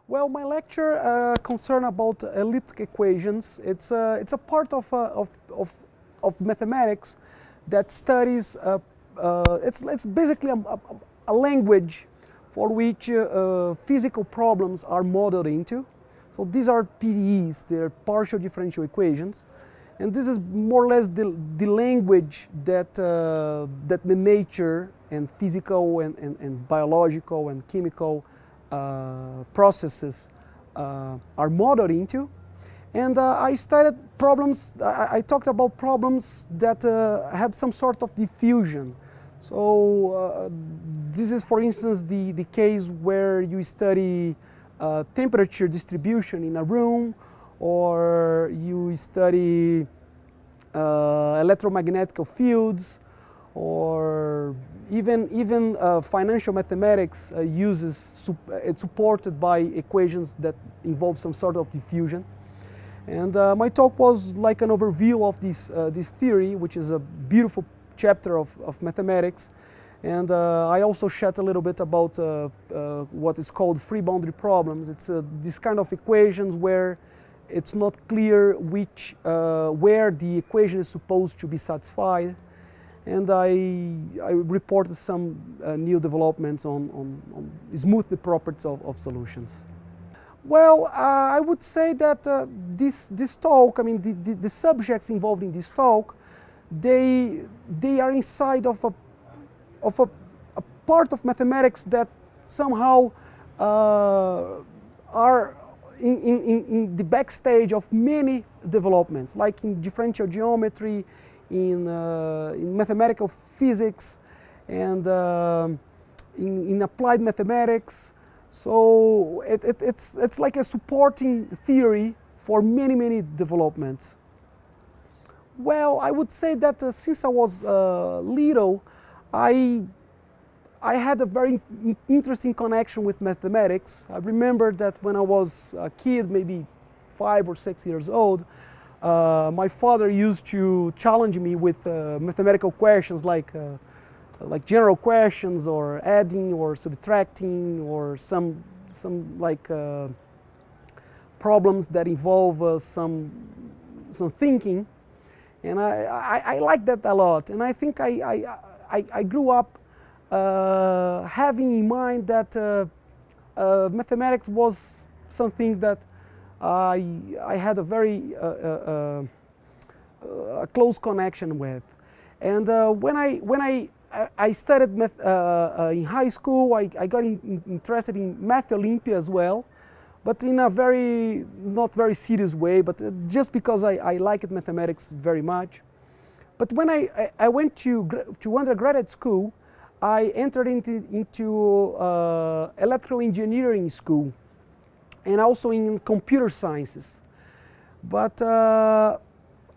Well, my lecture concern about elliptic equations. It's a part of mathematics that studies. It's basically a language for which physical problems are modeled into. So these are PDEs. They're partial differential equations, and this is more or less the language that that the nature and physical and biological and chemical processes are modeled into. And I studied problems, I talked about problems that have some sort of diffusion. So this is, for instance, the case where you study temperature distribution in a room, or you study electromagnetic fields, or even financial mathematics it's supported by equations that involve some sort of diffusion. And my talk was like an overview of this theory, which is a beautiful chapter of mathematics. And I also chat a little bit about what is called free boundary problems. It's this kind of equations where it's not clear where the equation is supposed to be satisfied. And I reported some new developments on smooth the properties of solutions. Well, I would say that this talk, I mean, the subjects involved in this talk, they are inside of a part of mathematics that somehow are in the backstage of many developments, like in differential geometry, in mathematical physics, and in applied mathematics. So it's like a supporting theory for many developments. Well, I would say that since I was little, I had a very interesting connection with mathematics. I remember that when I was a kid, maybe 5 or 6 years old, my father used to challenge me with mathematical questions like general questions, or adding or subtracting, or some like problems that involve some thinking. And I like that a lot. And I think I grew up having in mind that mathematics was something that I had a very a close connection with. And when I studied math in high school, I got interested in Math Olympia as well, but in a not very serious way, but just because I liked mathematics very much. But when I went to undergraduate school, I entered into electrical engineering school, and also in computer sciences. But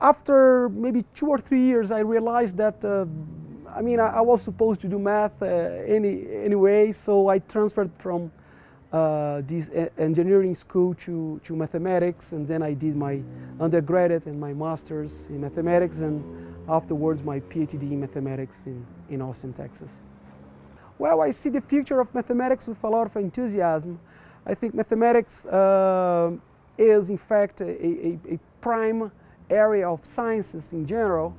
after maybe 2 or 3 years, I realized that I mean, I was supposed to do math anyway, so I transferred from this engineering school to mathematics, and then I did my undergraduate and my master's in mathematics, and afterwards my PhD in mathematics in Austin, Texas. Well, I see the future of mathematics with a lot of enthusiasm. I think mathematics is in fact a prime area of sciences in general.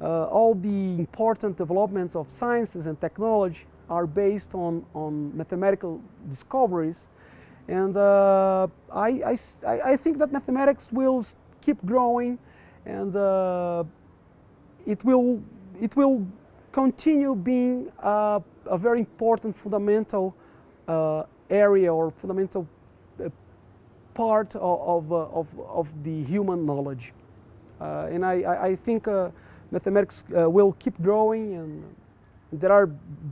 All the important developments of sciences and technology are based on mathematical discoveries, and I think that mathematics will keep growing, and it will continue being a very important fundamental area, or fundamental part of the human knowledge. And I think mathematics will keep growing, and there are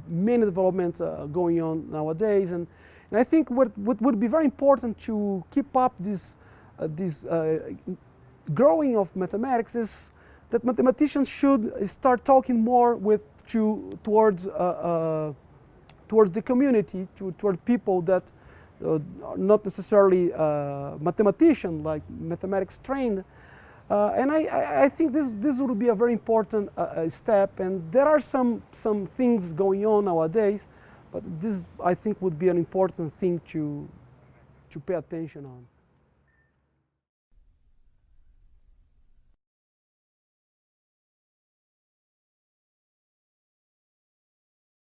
many developments going on nowadays. And I think what would be very important to keep up this growing of mathematics is that mathematicians should start talking more towards the community, toward people that are not necessarily mathematicians, like mathematics trained. And I think this would be a very important step, and there are some things going on nowadays, but this I think would be an important thing to pay attention on.